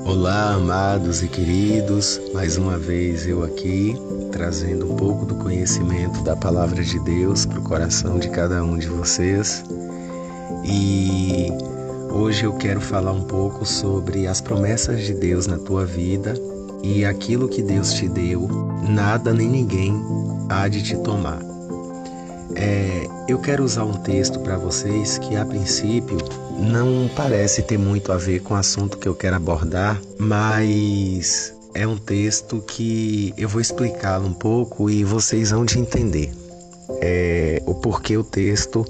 Olá, amados e queridos, mais uma vez eu aqui, trazendo um pouco do conhecimento da Palavra de Deus para o coração de cada um de vocês. E hoje eu quero falar um pouco sobre as promessas de Deus na tua vida e aquilo que Deus te deu, nada nem ninguém há de te tomar. Eu quero usar um texto para vocês que a princípio não parece ter muito a ver com o assunto que eu quero abordar, mas é um texto que eu vou explicá-lo um pouco e vocês vão de entender o porquê o texto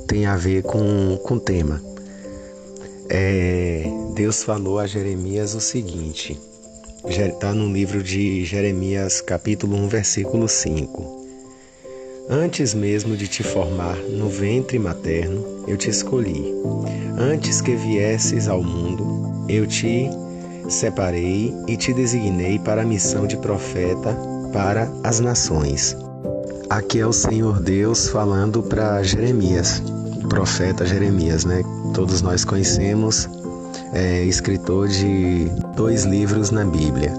tem a ver com o tema. Deus falou a Jeremias o seguinte, está no livro de Jeremias capítulo 1, versículo 5. Antes mesmo de te formar no ventre materno, eu te escolhi. Antes que viesses ao mundo, eu te separei e te designei para a missão de profeta para as nações. Aqui é o Senhor Deus falando para Jeremias, o profeta Jeremias, né? Todos nós conhecemos, escritor de 2 livros na Bíblia,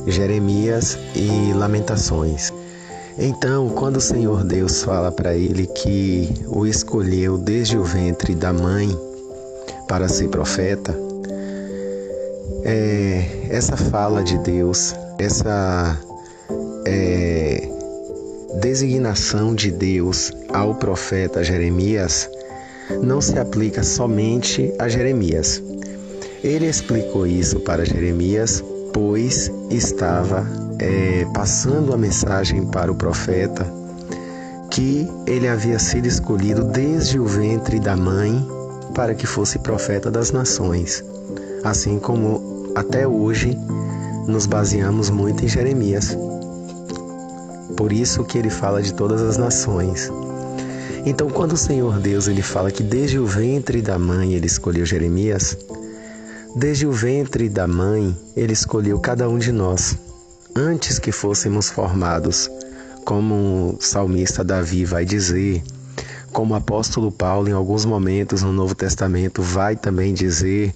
Jeremias e Lamentações. Então, quando o Senhor Deus fala para ele que o escolheu desde o ventre da mãe para ser profeta, essa fala de Deus, essa designação de Deus ao profeta Jeremias, não se aplica somente a Jeremias. Ele explicou isso para Jeremias, pois estava passando a mensagem para o profeta que ele havia sido escolhido desde o ventre da mãe para que fosse profeta das nações, assim como até hoje nos baseamos muito em Jeremias. Por isso que ele fala de todas as nações. Então, quando o Senhor Deus ele fala que desde o ventre da mãe ele escolheu Jeremias, desde o ventre da mãe ele escolheu cada um de nós. Antes que fôssemos formados, como o salmista Davi vai dizer, como o apóstolo Paulo em alguns momentos no Novo Testamento vai também dizer,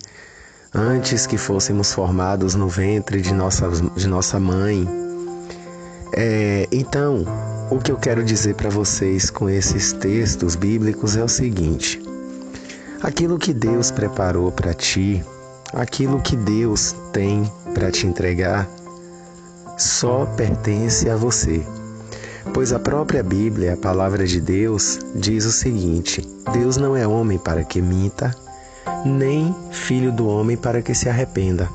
antes que fôssemos formados no ventre de nossa mãe. Então, o que eu quero dizer para vocês com esses textos bíblicos é o seguinte: aquilo que Deus preparou para ti, aquilo que Deus tem para te entregar, só pertence a você. Pois a própria Bíblia, a palavra de Deus, diz o seguinte: Deus não é homem para que minta, nem filho do homem para que se arrependa.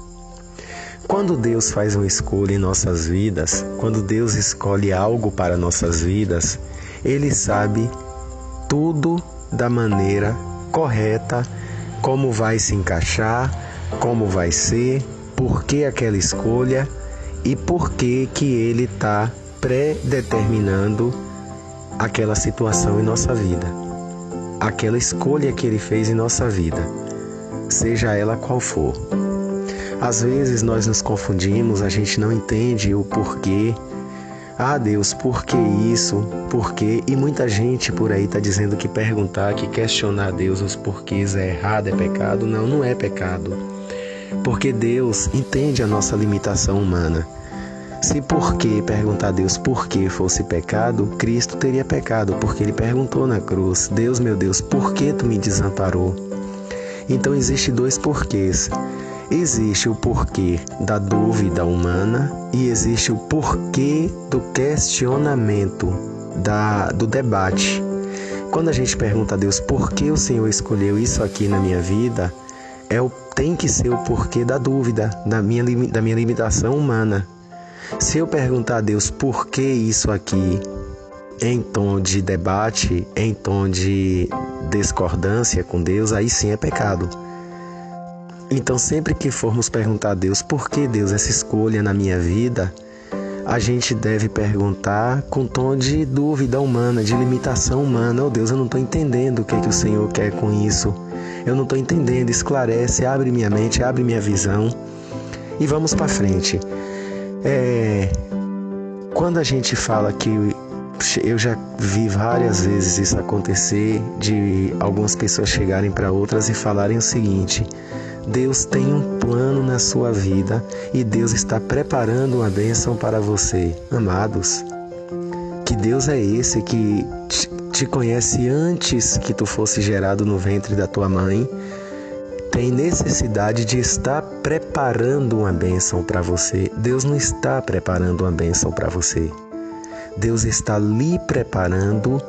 Quando Deus faz uma escolha em nossas vidas, quando Deus escolhe algo para nossas vidas, Ele sabe tudo da maneira correta, como vai se encaixar, como vai ser, por que aquela escolha e por que Ele está predeterminando aquela situação em nossa vida, aquela escolha que Ele fez em nossa vida, seja ela qual for. Às vezes nós nos confundimos, a gente não entende o porquê. Deus, por que isso? Por quê? E muita gente por aí está dizendo que perguntar, que questionar a Deus os porquês é errado, é pecado. Não, não é pecado. Porque Deus entende a nossa limitação humana. Se por que perguntar a Deus por que fosse pecado, Cristo teria pecado, porque Ele perguntou na cruz: Deus, meu Deus, por que Tu me desamparou? Então existe 2 porquês. Existe o porquê da dúvida humana e existe o porquê do questionamento, do debate. Quando a gente pergunta a Deus por que o Senhor escolheu isso aqui na minha vida, tem que ser o porquê da dúvida, da minha limitação humana. Se eu perguntar a Deus por que isso aqui, em tom de debate, em tom de discordância com Deus, aí sim é pecado. Então, sempre que formos perguntar a Deus por que Deus essa escolha na minha vida, a gente deve perguntar com tom de dúvida humana, de limitação humana. Deus, eu não estou entendendo o que o Senhor quer com isso. Eu não estou entendendo, esclarece, abre minha mente, abre minha visão e vamos para frente. Quando a gente fala que eu já vi várias vezes isso acontecer, de algumas pessoas chegarem para outras e falarem o seguinte: Deus tem um plano na sua vida e Deus está preparando uma bênção para você. Amados, que Deus é esse que te conhece antes que tu fosse gerado no ventre da tua mãe, tem necessidade de estar preparando uma bênção para você. Deus não está preparando uma bênção para você. Deus está lhe preparando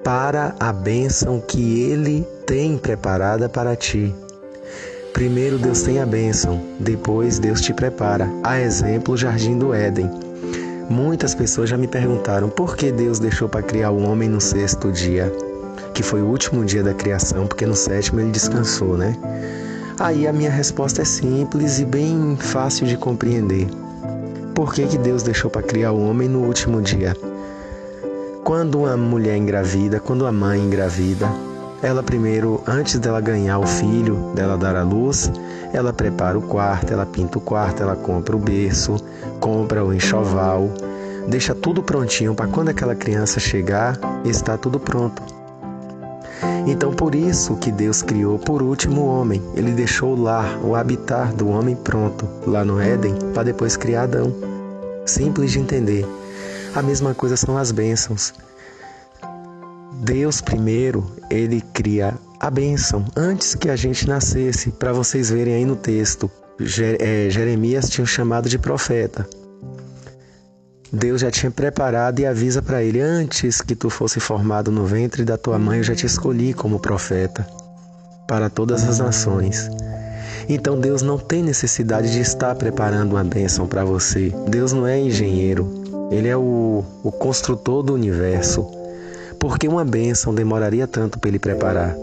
para a bênção que Ele tem preparada para ti. Primeiro Deus tem a bênção, depois Deus te prepara. A exemplo, o Jardim do Éden. Muitas pessoas já me perguntaram por que Deus deixou para criar o homem no 6º dia, que foi o último dia da criação, porque no 7º Ele descansou, né? Aí a minha resposta é simples e bem fácil de compreender. Por que Deus deixou para criar o homem no último dia? Quando uma mulher engravida, quando a mãe engravida, ela primeiro, antes dela ganhar o filho, dela dar à luz, ela prepara o quarto, ela pinta o quarto, ela compra o berço, compra o enxoval, deixa tudo prontinho para quando aquela criança chegar, está tudo pronto. Então por isso que Deus criou por último o homem. Ele deixou o lar, o habitar do homem pronto, lá no Éden, para depois criar Adão. Simples de entender. A mesma coisa são as bênçãos. Deus primeiro, Ele cria a bênção antes que a gente nascesse. Para vocês verem aí no texto, Jeremias tinha chamado de profeta. Deus já tinha preparado e avisa para ele: antes que tu fosse formado no ventre da tua mãe, eu já te escolhi como profeta para todas as nações. Então Deus não tem necessidade de estar preparando uma bênção para você. Deus não é engenheiro, Ele é o construtor do universo. Porque uma bênção demoraria tanto para Ele preparar?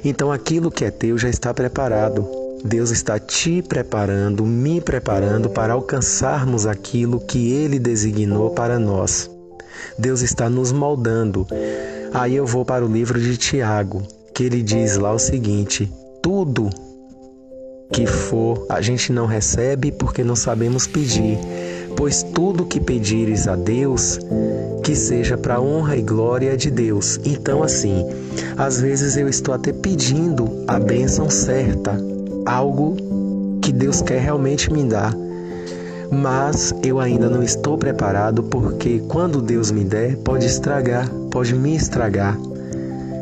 Então aquilo que é teu já está preparado. Deus está te preparando, me preparando para alcançarmos aquilo que Ele designou para nós. Deus está nos moldando. Aí eu vou para o livro de Tiago, que ele diz lá o seguinte: tudo que for, a gente não recebe porque não sabemos pedir. Pois tudo que pedires a Deus, que seja para a honra e glória de Deus. Então assim, às vezes eu estou até pedindo a bênção certa, algo que Deus quer realmente me dar, mas eu ainda não estou preparado, porque quando Deus me der, pode estragar, pode me estragar,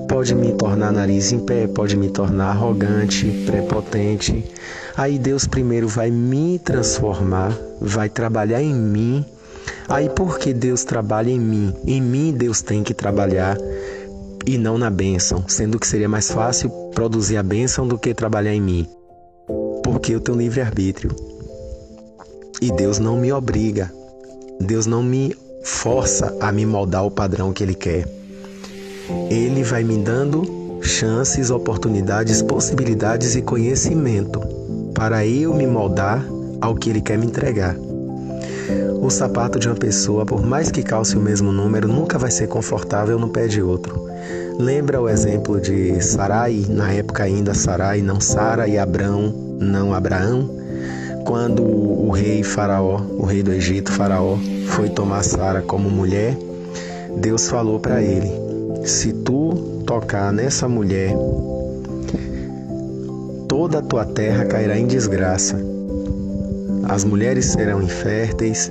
pode me tornar nariz em pé, pode me tornar arrogante, prepotente. Aí Deus primeiro vai me transformar, vai trabalhar em mim. Aí porque Deus trabalha em mim Deus tem que trabalhar e não na bênção, sendo que seria mais fácil produzir a bênção do que trabalhar em mim. Porque eu tenho livre-arbítrio. E Deus não me obriga. Deus não me força a me moldar o padrão que Ele quer. Ele vai me dando chances, oportunidades, possibilidades e conhecimento para eu me moldar ao que Ele quer me entregar. O sapato de uma pessoa, por mais que calce o mesmo número, nunca vai ser confortável no pé de outro. Lembra o exemplo de Sarai, na época ainda Sarai, não Sara, e Abrão, não Abraão? Quando o rei Faraó, o rei do Egito, Faraó, foi tomar Sara como mulher, Deus falou para ele: se tu tocar nessa mulher, toda a tua terra cairá em desgraça. As mulheres serão inférteis,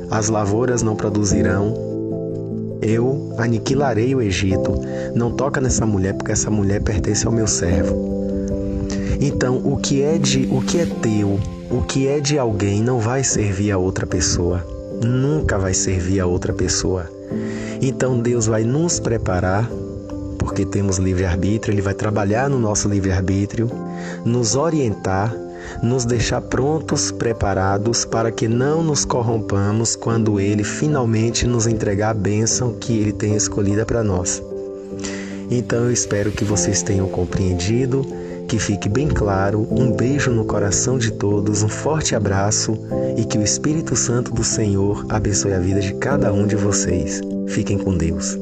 as lavouras não produzirão. Eu aniquilarei o Egito. Não toca nessa mulher, porque essa mulher pertence ao meu servo. Então, o que é teu, o que é de alguém, não vai servir a outra pessoa. Nunca vai servir a outra pessoa. Então, Deus vai nos preparar, porque temos livre-arbítrio. Ele vai trabalhar no nosso livre-arbítrio, nos orientar, nos deixar prontos, preparados, para que não nos corrompamos quando Ele finalmente nos entregar a bênção que Ele tem escolhida para nós. Então eu espero que vocês tenham compreendido, que fique bem claro. Um beijo no coração de todos, um forte abraço e que o Espírito Santo do Senhor abençoe a vida de cada um de vocês. Fiquem com Deus.